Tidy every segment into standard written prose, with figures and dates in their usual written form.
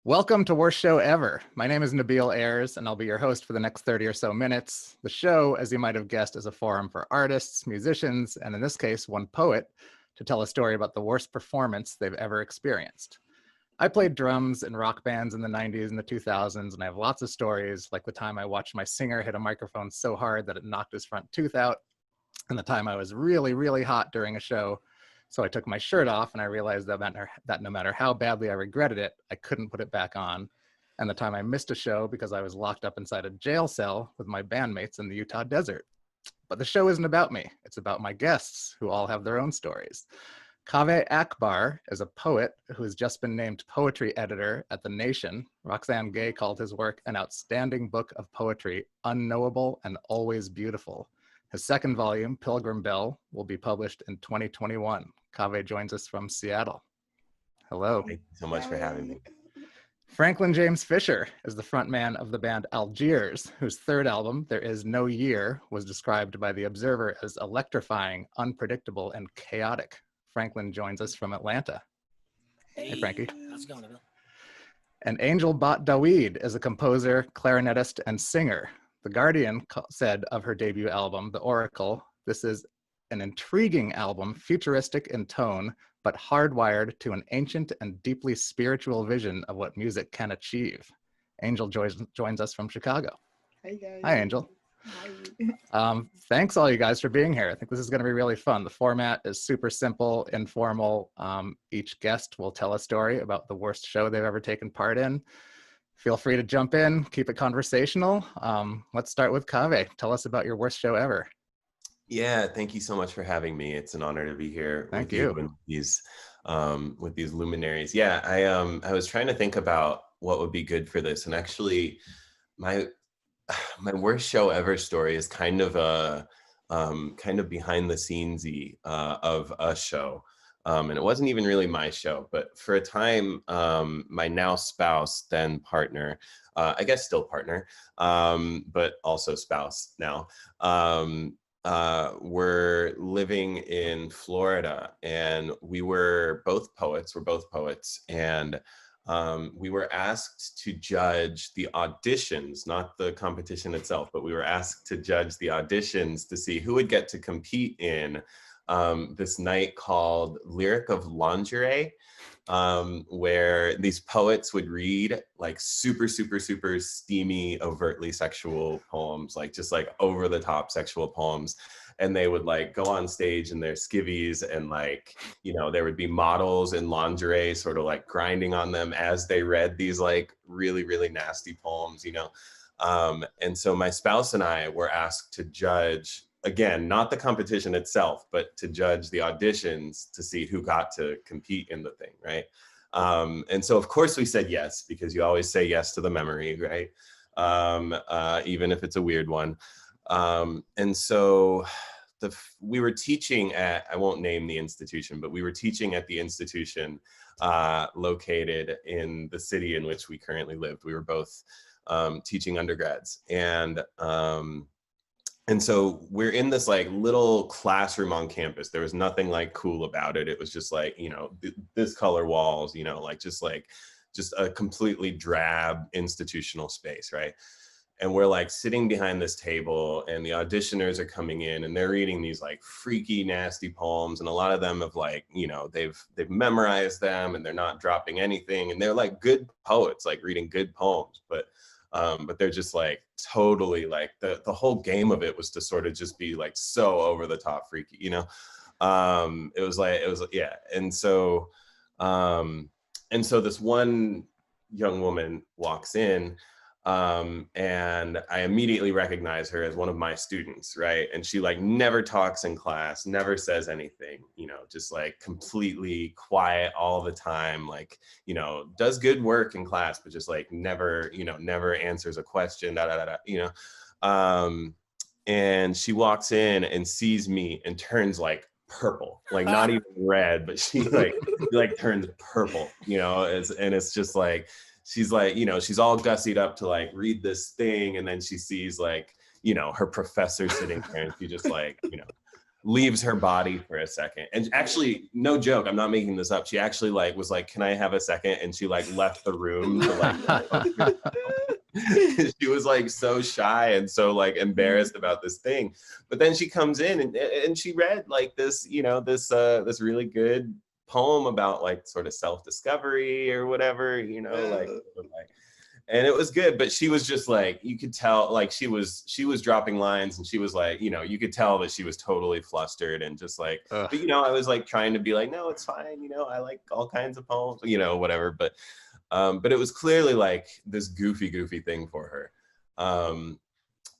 Welcome to Worst Show Ever. My name is Nabil Ayers, and I'll be your host for the next 30 or so minutes. The show, as you might have guessed, is a forum for artists, musicians, and in this case, one poet, to tell a story about the worst performance they've ever experienced. I played drums in rock bands in the 90s and the 2000s, and I have lots of stories, like the time I watched my singer hit a microphone so hard that it knocked his front tooth out, and the time I was really, really hot during a show. So I took my shirt off and I realized that no matter how badly I regretted it, I couldn't put it back on. And the time I missed a show because I was locked up inside a jail cell with my bandmates in the Utah desert. But the show isn't about me. It's about my guests who all have their own stories. Kaveh Akbar is a poet who has just been named poetry editor at The Nation. Roxane Gay called his work an outstanding book of poetry, unknowable and always beautiful. His second volume, Pilgrim Bell, will be published in 2021. Kaveh joins us from Seattle. Hello. Thank you so much for having me. Franklin James Fisher is the frontman of the band Algiers, whose third album, There Is No Year, was described by The Observer as electrifying, unpredictable, and chaotic. Franklin joins us from Atlanta. Hey, Frankie. How's it going, Nabil? And Angel Dawid is a composer, clarinetist, and singer. The Guardian said of her debut album, The Oracle, this is an intriguing album, futuristic in tone, but hardwired to an ancient and deeply spiritual vision of what music can achieve. Angel joins us from Chicago. Hey guys. Hi, Angel. Hi. Thanks all you guys for being here. I think this is going to be really fun. The format is super simple, informal. Each guest will tell a story about the worst show they've ever taken part in. Feel free to jump in, keep it conversational. Let's start with Kaveh. Tell us about your worst show ever. Yeah, thank you so much for having me. It's an honor to be here Thank with you. and with these luminaries. Yeah, I was trying to think about what would be good for this, and actually, my worst show ever story is kind of behind the scenes-y of a show. And it wasn't even really my show, but for a time, my now spouse, then partner, I guess still partner, but also spouse now, were living in Florida, and we were both poets. We're both poets, and we were asked to judge the auditions, not the competition itself, but we were asked to judge the auditions to see who would get to compete in this night called Lyric of Lingerie, where these poets would read like super, super, super steamy, overtly sexual poems, like just like over the top sexual poems. And they would like go on stage in their skivvies, and like, you know, there would be models in lingerie sort of like grinding on them as they read these like really, really nasty poems, you know. And so my spouse and I were asked to judge, again, not the competition itself, but to judge the auditions to see who got to compete in the thing, right? And so of course we said yes, because you always say yes to the memory, right? Even if it's a weird one. And so we were teaching at, I won't name the institution, but we were teaching at the institution located in the city in which we currently lived. We were both teaching undergrads, and so we're in this like little classroom on campus. There was nothing like cool about it. It was just like, you know, this color walls, you know, like just a completely drab institutional space, right? And we're like sitting behind this table, and the auditioners are coming in, and they're reading these like freaky, nasty poems. And a lot of them have like, you know, they've memorized them, and they're not dropping anything. And they're like good poets, like reading good poems, but they're just like totally like the whole game of it was to sort of just be like so over the top freaky, you know. It was yeah. And so this one young woman walks in, and I immediately recognize her as one of my students, right? And she like never talks in class, never says anything, you know, just like completely quiet all the time, like, you know, does good work in class, but just like never, you know, never answers a question, you know. And she walks in and sees me and turns like purple, like not even red, but she like turns purple, you know. And it's just like, she's like, you know, she's all gussied up to like read this thing, and then she sees like, you know, her professor sitting there, and she just like, you know, leaves her body for a second. And actually, no joke, I'm not making this up. She actually like was like, can I have a second? And she like left the room to like, she was like so shy and so like embarrassed about this thing. But then she comes in and she read like this, you know, this really good poem about like sort of self-discovery or whatever, you know, like and it was good, but she was just like, you could tell like she was dropping lines and she was like, you know, you could tell that she was totally flustered and just like, but you know, I was like trying to be like, no, it's fine, you know, I like all kinds of poems, you know, whatever, but it was clearly like this goofy thing for her.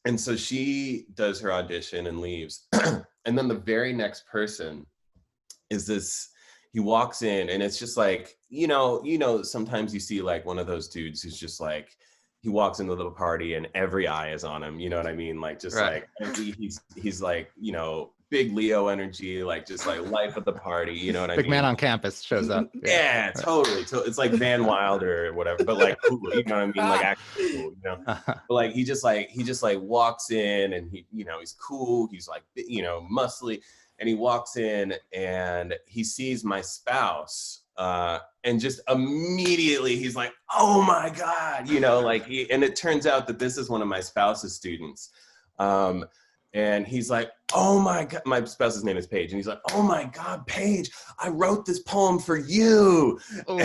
And so she does her audition and leaves. And then the very next person is this, he walks in and it's just like, you know, sometimes you see like one of those dudes who's just like, he walks into the party and every eye is on him. You know what I mean? Like, just right. Like, he's like, you know, big Leo energy, like just like life of the party. You know what I mean? Big man on campus shows up. Yeah, totally. So it's like Van Wilder or whatever, but like cool, you know what I mean? Like actually cool, you know? But like, he just like walks in and he, you know, he's cool. He's like, you know, muscly. And he walks in and he sees my spouse and just immediately he's like, oh my God, you know, like, and it turns out that this is one of my spouse's students. And he's like, oh my God, my spouse's name is Paige. And he's like, oh my God, Paige, I wrote this poem for you. And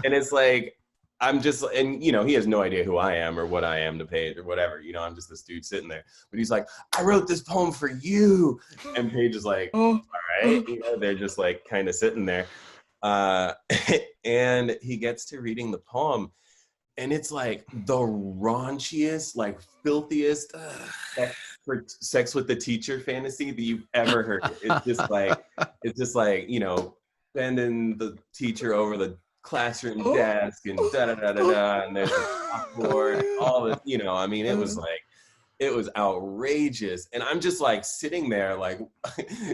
it's like, I'm just, and you know, he has no idea who I am or what I am to Paige or whatever, you know, I'm just this dude sitting there, but he's like, I wrote this poem for you. And Paige is like, all right, you know, they're just like kind of sitting there. And he gets to reading the poem and it's like the raunchiest, like filthiest sex with the teacher fantasy that you've ever heard. It's just like, you know, bending the teacher over the classroom desk and and there's a chalkboard, all this, you know, I mean, it was outrageous. And I'm just like sitting there like,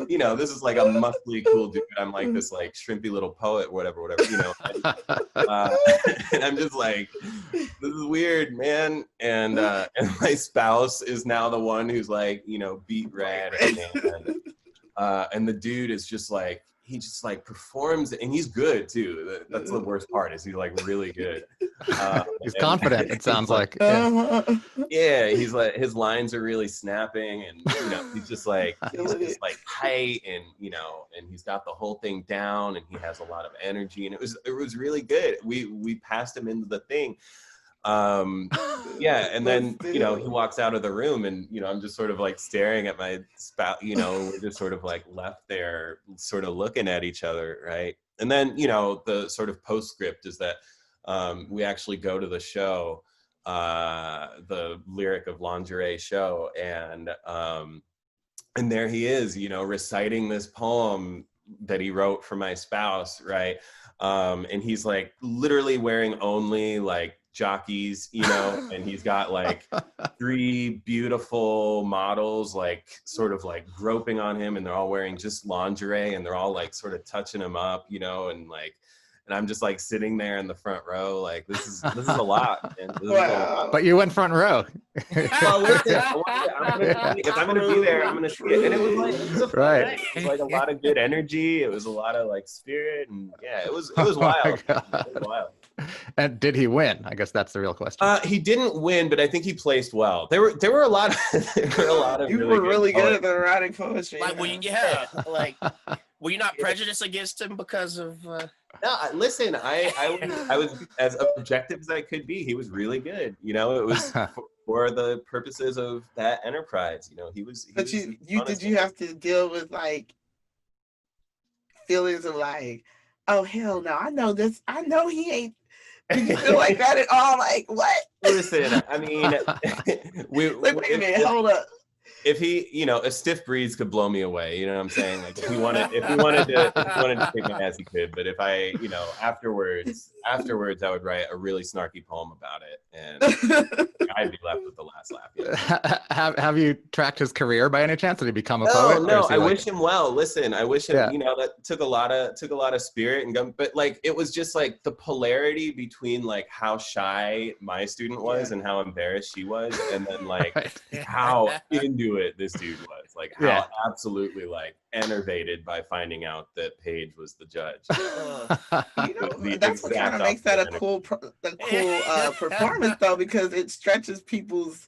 you know, this is like a muscly cool dude. I'm like this like shrimpy little poet, whatever, you know. And I'm just like, this is weird, man. And my spouse is now the one who's like, you know, beat red. And the dude is just like, he just like performs and he's good too. That's the worst part is he's like really good. He's confident, it sounds like. Yeah, he's like, his lines are really snapping and, you know, he's just like tight and, you know, and he's got the whole thing down and he has a lot of energy and it was really good. We passed him into the thing. Yeah, and then, you know, he walks out of the room and, you know, I'm just sort of like staring at my spouse, you know, we're just sort of like left there sort of looking at each other, right? And then, you know, the sort of postscript is that we actually go to the show, the Lyric of Lingerie show, and there he is, you know, reciting this poem that he wrote for my spouse, right? And he's like literally wearing only like jockeys, you know, and he's got like 3 beautiful models like sort of like groping on him and they're all wearing just lingerie and they're all like sort of touching him up, you know, and I'm just like sitting there in the front row like this is a lot, man. This is a lot. But you went front row. Well, listen, if I'm gonna be there, I'm gonna see it. And it was like right. It was like a lot of good energy. It was a lot of like spirit, and yeah, it was wild. It was wild. And did he win? I guess that's the real question. He didn't win, but I think he placed well. There were a lot of you were really good at the erotic poetry. Like, were you not prejudiced against him because of? No, listen, I was as objective as I could be. He was really good. You know, it was for the purposes of that enterprise. You know, he was. But did you have to deal with like feelings of like, oh hell no, I know this. I know he ain't. Did you feel like that at all? Like what? Listen, I mean, wait a minute, hold up. If he, you know, a stiff breeze could blow me away, you know what I'm saying? Like if he wanted to kick my ass, he could. But if I, you know, afterwards, I would write a really snarky poem about it, and I'd be left with the last laugh. You know? Have you tracked his career by any chance? Did he become a poet? No. I wish him well. Listen, I wish him. You know, that took a lot of spirit and gum. But like, it was just like the polarity between like how shy my student was and how embarrassed she was, and then like how in conduit this dude was. Like how Yeah. absolutely like enervated by finding out that Paige was the judge. You know, The that's what kind exact of makes that a opposite. cool performance though, because it stretches people's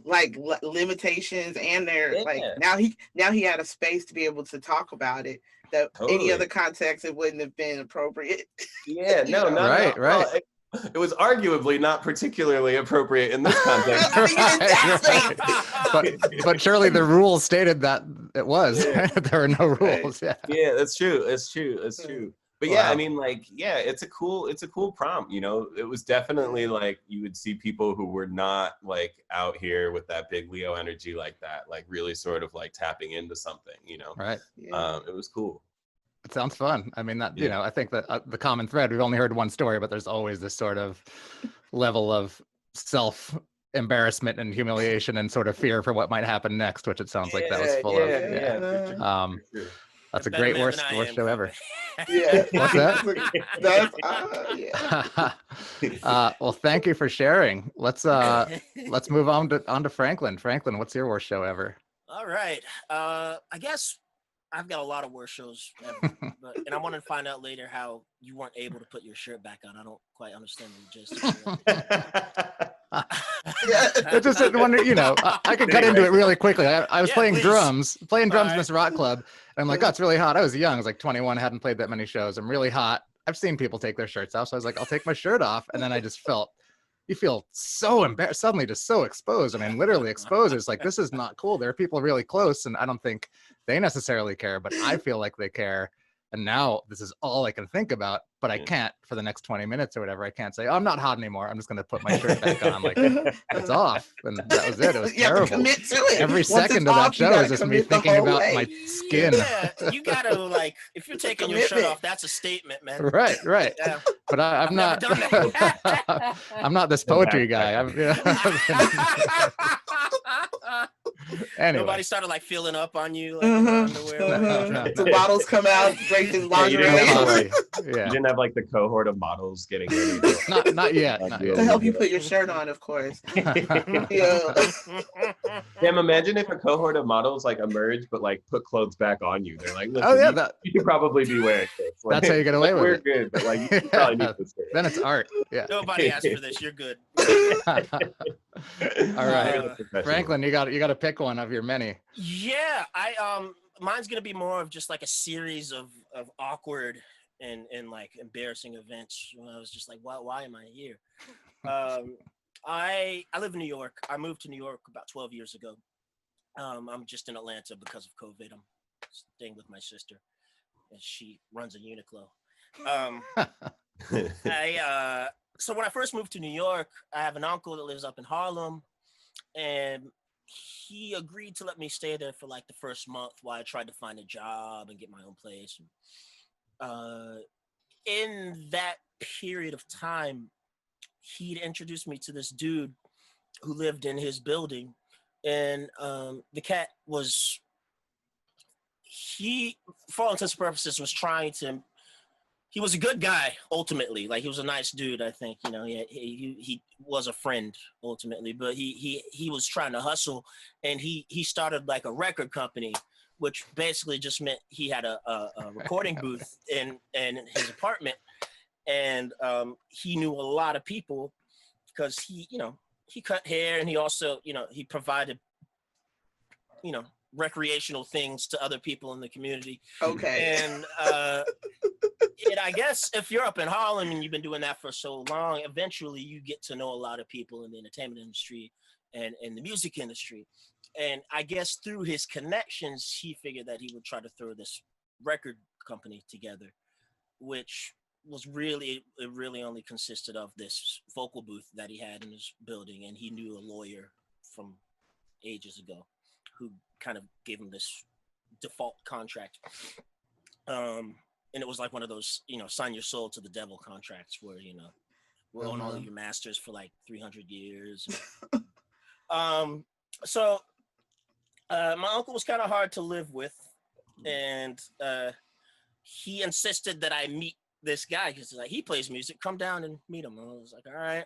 like limitations, and they're like now he had a space to be able to talk about it that any other context it wouldn't have been appropriate. Yeah, no, not right. well, it was arguably not particularly appropriate in this context. But surely the rules stated that it was. Yeah. There were no rules. Right. Yeah, that's true. It's true. But yeah, I mean, like, yeah, it's a cool prompt. You know, it was definitely like you would see people who were not like out here with that big Leo energy like that, like really sort of like tapping into something. You know, Right. It was cool. It sounds fun. I mean, that you know, I think that the common thread, we've only heard one story, but there's always this sort of level of self embarrassment and humiliation and sort of fear for what might happen next, which it sounds like that was full of. That's a great worst show ever. Yeah. What's that? Well, thank you for sharing. Let's move on to Franklin. Franklin, what's your worst show ever? All right. I guess I've got a lot of worst shows ever, and I want to find out later how you weren't able to put your shirt back on. I don't quite understand the gist of it. I just didn't wonder, you know, I could cut into it really quickly. I was playing drums in this rock club, and I'm like, oh, it's really hot. I was young. I was like 21, hadn't played that many shows. I'm really hot. I've seen people take their shirts off. So I was like, I'll take my shirt off. And then I just felt, you feel so embarrassed, suddenly just so exposed. I mean, literally exposed. It's like, this is not cool. There are people really close, and I don't think they necessarily care, but I feel like they care. And now this is all I can think about, but I can't for the next 20 minutes or whatever. I can't say, oh, I'm not hot anymore. I'm just going to put my shirt back on. Like, it's off. And that was it. It was terrible. Commit to it. Every second of that show is just me thinking about my skin. Yeah, you got to, like, if you're taking your shirt off, that's a statement, man. Right. Yeah. But I'm not, I'm not this poetry guy. Anyway. Nobody started like filling up on you. Like, underwear. The bottles come out, draped in lingerie. You didn't have like the cohort of models getting ready. Not yet. To help you put your shirt on, of course. Damn, imagine if a cohort of models like emerge, but like put clothes back on you. They're like, you could probably be wearing this. Like, that's how you get away with it. We're good, but like, you probably need this. Then it's art. Yeah. Nobody asked for this. You're good. All right, Franklin, you got to pick one of your many. Yeah, mine's gonna be more of just like a series of awkward and like embarrassing events when I was just like, why am I here? I live in New York. I moved to New York about 12 years ago. I'm just in Atlanta because of COVID. I'm staying with my sister, and she runs a Uniqlo. So when I first moved to New York, I have an uncle that lives up in Harlem, and he agreed to let me stay there for like the first month while I tried to find a job and get my own place. In that period of time, he'd introduced me to this dude who lived in his building, and the cat was, for all intents and purposes, was trying to. He was a good guy, ultimately. Like, he was a nice dude, I think. You know, he was a friend, ultimately. But he was trying to hustle, and he started, like, a record company, which basically just meant he had a recording booth in his apartment. And he knew a lot of people because he cut hair, and he also, he provided, recreational things to other people in the community. Okay. And I guess if you're up in Harlem and you've been doing that for so long, eventually you get to know a lot of people in the entertainment industry and in the music industry. And I guess through his connections, he figured that he would try to throw this record company together, which was it really only consisted of this vocal booth that he had in his building. And he knew a lawyer from ages ago who kind of gave him this default contract. And it was like one of those, sign your soul to the devil contracts where, we'll own all of your masters for like 300 years. So my uncle was kind of hard to live with. And he insisted that I meet this guy because like, he plays music, come down and meet him. And I was like, all right.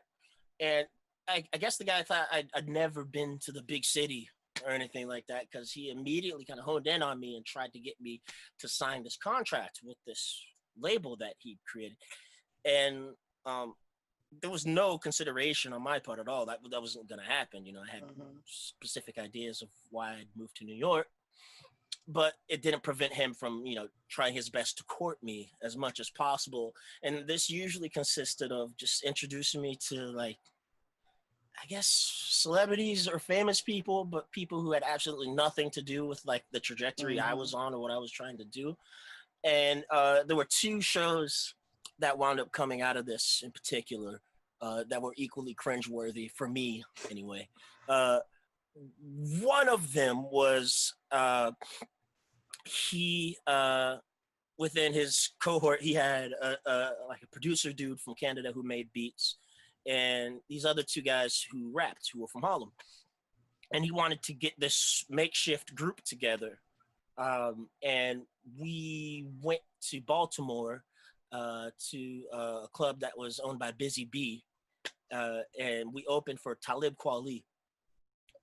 And I guess the guy thought I'd never been to the big city or anything like that, because he immediately kind of honed in on me and tried to get me to sign this contract with this label that he created. And there was no consideration on my part at all. That wasn't going to happen. You know, I had specific ideas of why I'd moved to New York, but it didn't prevent him from, you know, trying his best to court me as much as possible. And this usually consisted of just introducing me to, like, I guess, celebrities or famous people, but people who had absolutely nothing to do with, like, the trajectory I was on or what I was trying to do. And there were 2 shows that wound up coming out of this in particular that were equally cringeworthy for me, anyway. One of them was he within his cohort, he had like a producer dude from Canada who made beats, and these other 2 guys who rapped, who were from Harlem. And he wanted to get this makeshift group together. And we went to Baltimore to a club that was owned by Busy B, and we opened for Talib Kweli.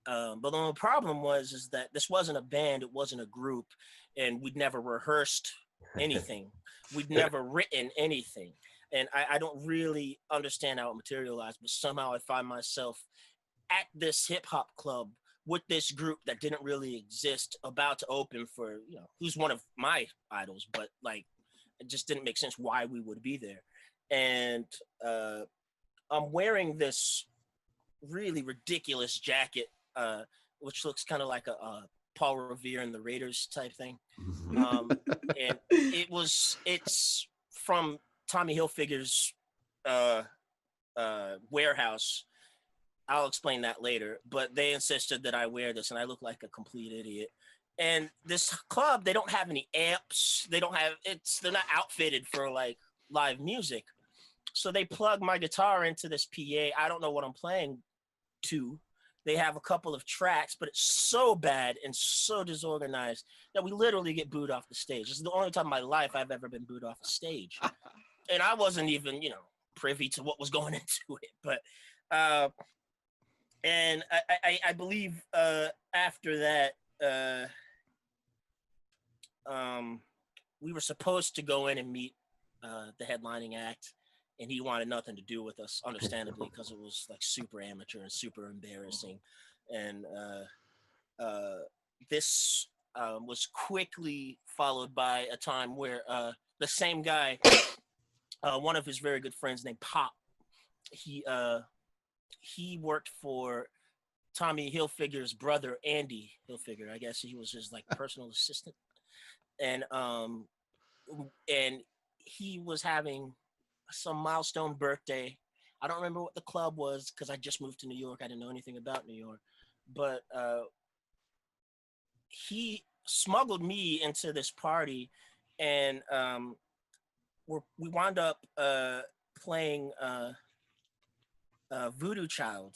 But the only problem is that this wasn't a band, it wasn't a group, and we'd never rehearsed anything. We'd never written anything. And I don't really understand how it materialized, but somehow I find myself at this hip hop club with this group that didn't really exist, about to open for, you know, who's one of my idols, but, like, it just didn't make sense why we would be there. And I'm wearing this really ridiculous jacket, which looks kind of like a Paul Revere and the Raiders type thing. And it's from Tommy Hilfiger's warehouse. I'll explain that later, but they insisted that I wear this, and I look like a complete idiot. And this club, they don't have any amps. They're not outfitted for, like, live music. So they plug my guitar into this PA. I don't know what I'm playing to. They have a couple of tracks, but it's so bad and so disorganized that we literally get booed off the stage. This is the only time in my life I've ever been booed off a stage. And I wasn't even, you know, privy to what was going into it. But, and I believe after that, we were supposed to go in and meet the headlining act, and he wanted nothing to do with us, understandably, because it was, like, super amateur and super embarrassing. And this was quickly followed by a time where the same guy, one of his very good friends named Pop, he worked for Tommy Hilfiger's brother, Andy Hilfiger. I guess he was his, like, personal assistant. And he was having some milestone birthday. I don't remember what the club was because I just moved to New York. I didn't know anything about New York. But he smuggled me into this party, and we wound up playing Voodoo Child,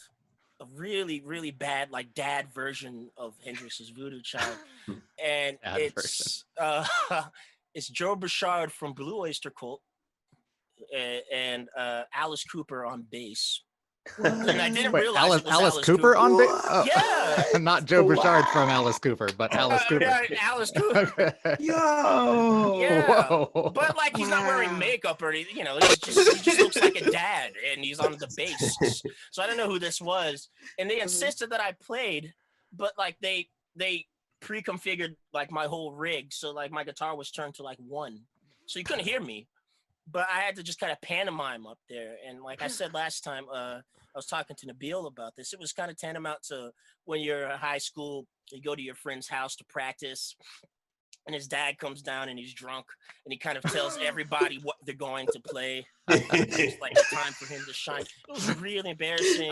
a really, really bad, like, dad version of Hendrix's Voodoo Child. And it's Joe Bouchard from Blue Oyster Cult and Alice Cooper on bass. And I didn't realize Alice Cooper on bass? Oh. Yeah. Not Joe Bouchard from Alice Cooper, but Alice Cooper. Yeah, Alice Cooper. Yo. Yeah. Whoa. But, like, he's not wearing makeup or anything, you know, he just looks like a dad, and he's on the bass. So I don't know who this was. And they insisted that I played, but, like, they pre-configured, like, my whole rig. So, like, my guitar was turned to, like, 1. So you couldn't hear me. But I had to just kind of pantomime up there. And like I said last time, I was talking to Nabil about this. It was kind of tantamount to when you're in high school, you go to your friend's house to practice, and his dad comes down and he's drunk, and he kind of tells everybody what they're going to play. It's like time for him to shine. It was really embarrassing.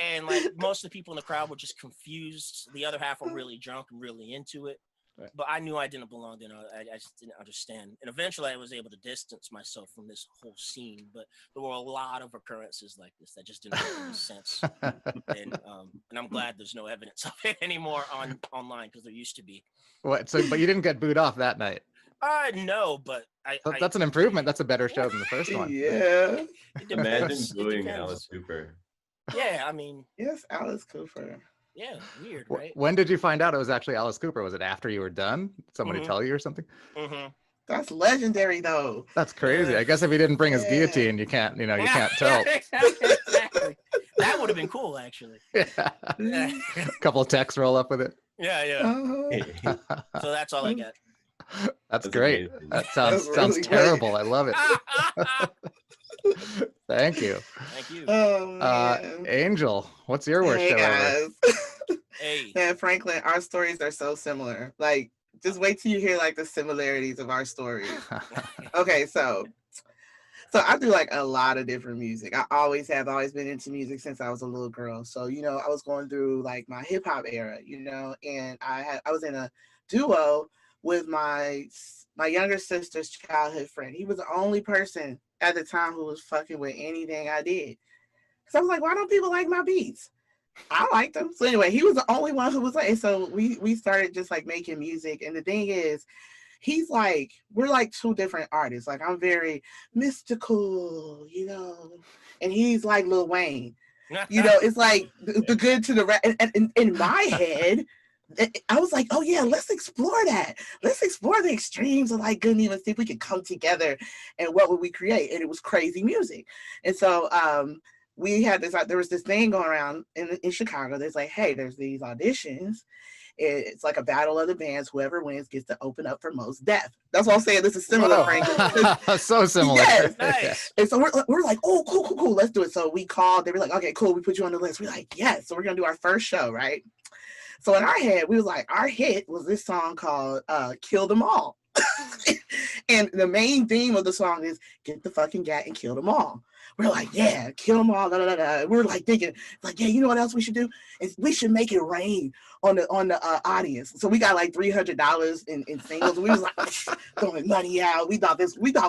And, like, most of the people in the crowd were just confused. The other half were really drunk and really into it. Right. But I knew I didn't belong there. I just didn't understand. And eventually I was able to distance myself from this whole scene. But there were a lot of occurrences like this that just didn't make any sense. And I'm glad there's no evidence of it anymore online, because there used to be. What? So, but you didn't get booed off that night? No, but that's an improvement. That's a better show than the first one. Yeah. Imagine booing Alice Cooper. Yeah, I mean. Yes, Alice Cooper. Yeah, weird, right? When did you find out it was actually Alice Cooper? Was it after you were done? Somebody tell you or something? That's legendary, though. That's crazy. I guess if he didn't bring his guillotine, you can't tell. Exactly. That would have been cool, actually. Yeah. A couple of texts roll up with it. Yeah. So that's all I got. That's great. Amazing. That sounds really terrible. I love it. Thank you. Thank you. Oh, man. Angel, what's your worst Hey, show ever? guys. Hey. Man, Franklin, our stories are so similar. Like, just wait till you hear like the similarities of our stories. Okay, so I do like a lot of different music. I always been into music since I was a little girl. So, I was going through like my hip hop era, and I was in a duo with my younger sister's childhood friend. He was the only person at the time who was fucking with anything I did. So I was like, why don't people like my beats? I liked them. So anyway, he was the only one who was like, and so we started just like making music. And the thing is, he's like, we're like two different artists. Like I'm very mystical, and he's like Lil Wayne. It's like the good to the rap. And in my head, I was like, oh yeah, let's explore that. Let's explore the extremes of like good and even see if we could come together and what would we create. And it was crazy music. And so we had this, there was this thing going around in Chicago. There's like, hey, there's these auditions. It's like a battle of the bands. Whoever wins gets to open up for Most Def. That's what I'm saying. This is similar, Frank. So similar. Yes. Nice. And so we're like, oh, cool. Let's do it. So we called. They were like, okay, cool. We put you on the list. We're like, yes. So we're going to do our first show, right? So in our head, we was like, our hit was this song called Kill Them All. And the main theme of the song is get the fucking gat and kill them all. We're like, yeah, kill them all. We're like thinking, like, yeah, you know what else we should do? Is we should make it rain on the audience. So we got like $300 in singles. We was like throwing money out. We thought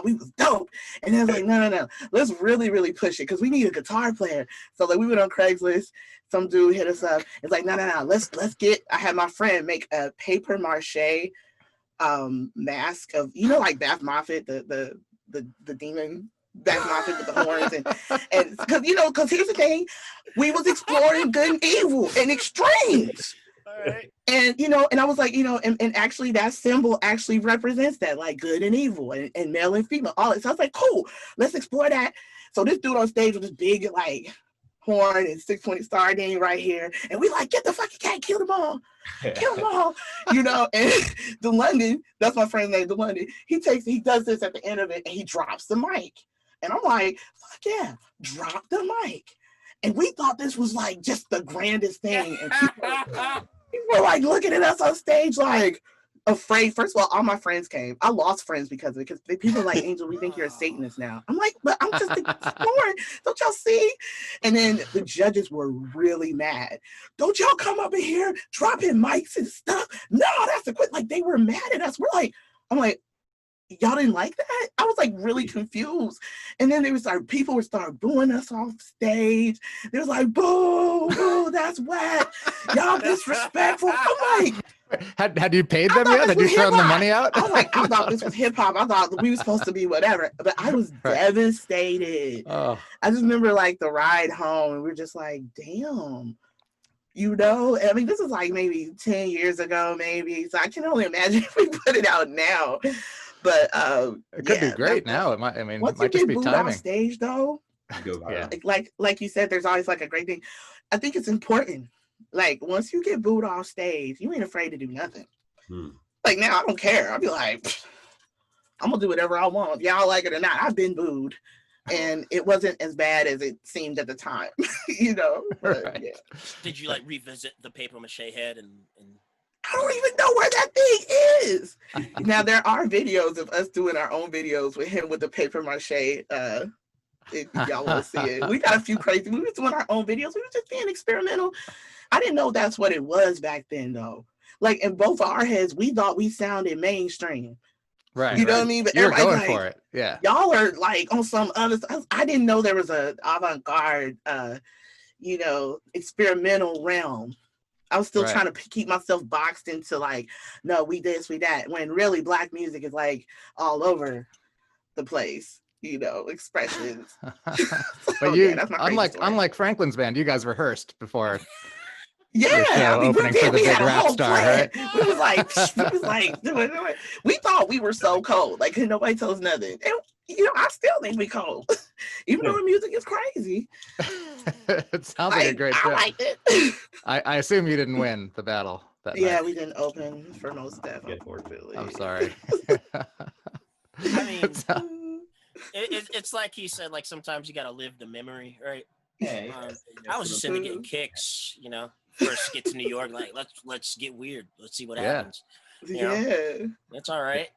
we was dope. And then like, no, let's really, really push it because we need a guitar player. So like we went on Craigslist. Some dude hit us up. It's like, no, let's get. I had my friend make a paper mache mask of, like Beth Moffitt, the demon Beth Moffitt with the horns, and because here's the thing, we was exploring good and evil and extremes. All right. And and I was like, and actually that symbol actually represents that, like good and evil and male and female, all that. So I was like, cool, let's explore that. So this dude on stage with this big like horn and 620 sardine right here, and we like, get the fucking cat, kill them all, and the London, that's my friend's name, the London, he does this at the end of it and he drops the mic, and I'm like, fuck yeah, drop the mic. And we thought this was like just the grandest thing, and people were like looking at us on stage like afraid. First of all my friends came. I lost friends because of it, because people are like, Angel, we think you're a Satanist now. I'm like, but I'm just exploring. Don't y'all see? And then the judges were really mad. Don't y'all come up in here dropping mics and stuff? No, that's the quit. Like they were mad at us. I'm like, y'all didn't like that? I was like really confused. And then people would start booing us off stage. They was like, boo, that's whack. Y'all disrespectful. I'm like, had you paid them yet? Had you thrown the money out? I was like, I thought this was hip hop. I thought we were supposed to be whatever. But I was devastated. Oh. I just remember like the ride home, and we were just like, damn. I mean, this is like maybe 10 years ago, maybe. So I can only imagine if we put it out now. But it could be great now. It might. I mean, it might just be timing. On stage, though, Yeah. like you said, there's always like a great thing. I think it's important. Like once you get booed off stage, you ain't afraid to do nothing. Like now, I don't care. I'll be like, I'm gonna do whatever I want, if y'all like it or not. I've been booed, and it wasn't as bad as it seemed at the time. But, Right. yeah. Did you like revisit the paper mache head and I don't even know where that thing is. Now there are videos of us doing our own videos with him with the paper mache. If y'all want to see it, we got a few crazy. We were doing our own videos. We were just being experimental. I didn't know that's what it was back then, though. Like in both of our heads, we thought we sounded mainstream. Right. You know what I mean? But you're going like, for it. Yeah. Y'all are like on some other. I didn't know there was a avant-garde, experimental realm. I was still trying to keep myself boxed into like, no, we this, we that. When really Black music is like all over the place. Expressions. But unlike Franklin's band, you guys rehearsed before Yeah, show opening for the we big had a rap whole star, plan. right? We was like, we thought we were so cold. Like, nobody told us nothing. And, I still think we cold. Even though the music is crazy. It sounds like a great show. I liked it. I assume you didn't win the battle that Yeah, night. we didn't open for Most Def, unfortunately. I'm sorry. I mean, it's like he said, like sometimes you gotta live the memory, right? I was just into getting kicks, first get to New York, like let's get weird. Let's see what happens. Yeah. That's all right.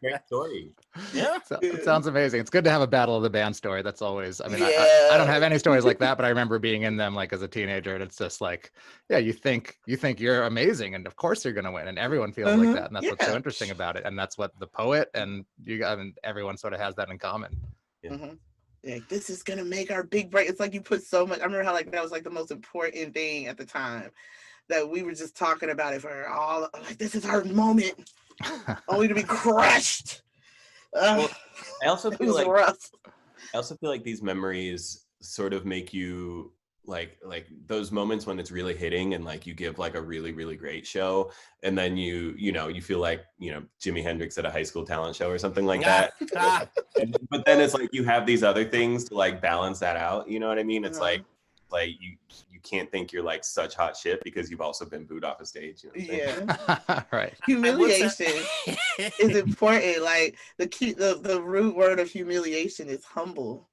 Great story. Yeah. It sounds amazing. It's good to have a battle of the band story. That's always, I Yeah. don't have any stories like that, but I remember being in them like as a teenager, and it's just like, yeah, you think you're amazing, and of course you're gonna win, and everyone feels like that, and that's what's so interesting about it, and that's what the poet and everyone sort of has that in common. Like, this is gonna make our big break. It's like you put so much. I remember how like that was like the most important thing at the time, that we were just talking about it for all, like, this is our moment, only to be crushed. Well, I also feel like rough. I also feel like these memories sort of make you like those moments when it's really hitting, and like you give like a really, really great show, and then you feel like Jimi Hendrix at a high school talent show or something like that. But then it's like you have these other things to like balance that out. You know what I mean? It's like you can't think you're like such hot shit because you've also been booed off a stage. Right. Humiliation is important. Like the root word of humiliation is humble.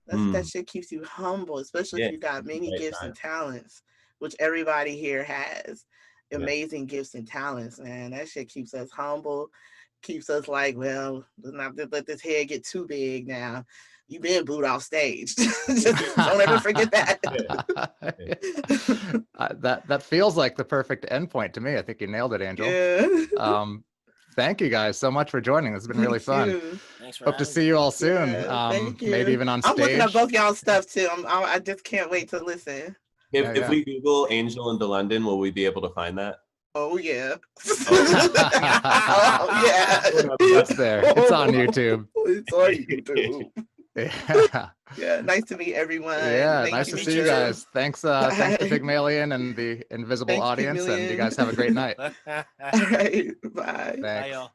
That shit keeps you humble, especially if you got many gifts and talents, which everybody here has. Amazing gifts and talents, man. That shit keeps us humble, keeps us like, well, let's not let this head get too big now. You've been booed off stage. Don't ever forget that. That feels like the perfect endpoint to me. I think you nailed it, Angel. Yeah. Thank you guys so much for joining. It's been really fun. Thanks for Hope to see you all soon. Thank you. Maybe even on stage. I'm looking at both y'all's stuff too. I just can't wait to listen. If we Google Angel into London, will we be able to find that? Oh yeah. Oh yeah. It's there. It's on YouTube. It's on YouTube. Yeah. Nice to meet everyone. Yeah, nice to see you guys. Thanks to Pygmalion and the invisible audience, Pygmalion. And you guys have a great night. All right, bye. Thanks. Bye, y'all.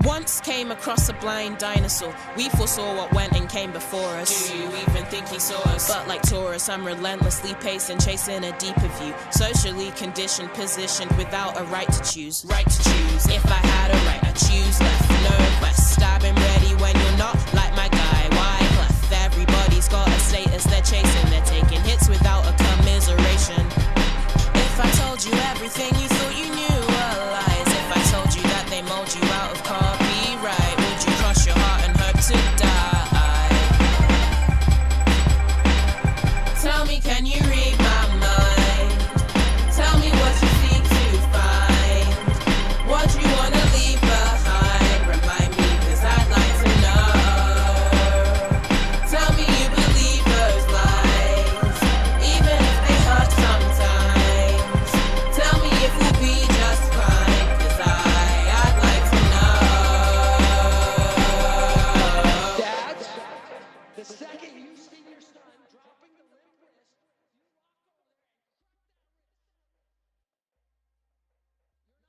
Once came across a blind dinosaur. We foresaw what went and came before us. Do you even think he saw us? But like Taurus, I'm relentlessly pacing, chasing a deeper view. Socially conditioned, positioned without a right to choose. Right to choose. If I had a right, I'd choose left. No quest. Stabbing ready when you're not like my guy. Why clef? Everybody's got a status they're chasing. They're taking hits without a commiseration. If I told you everything you thought you knew were lies. If I told you that they mold you out of carbon.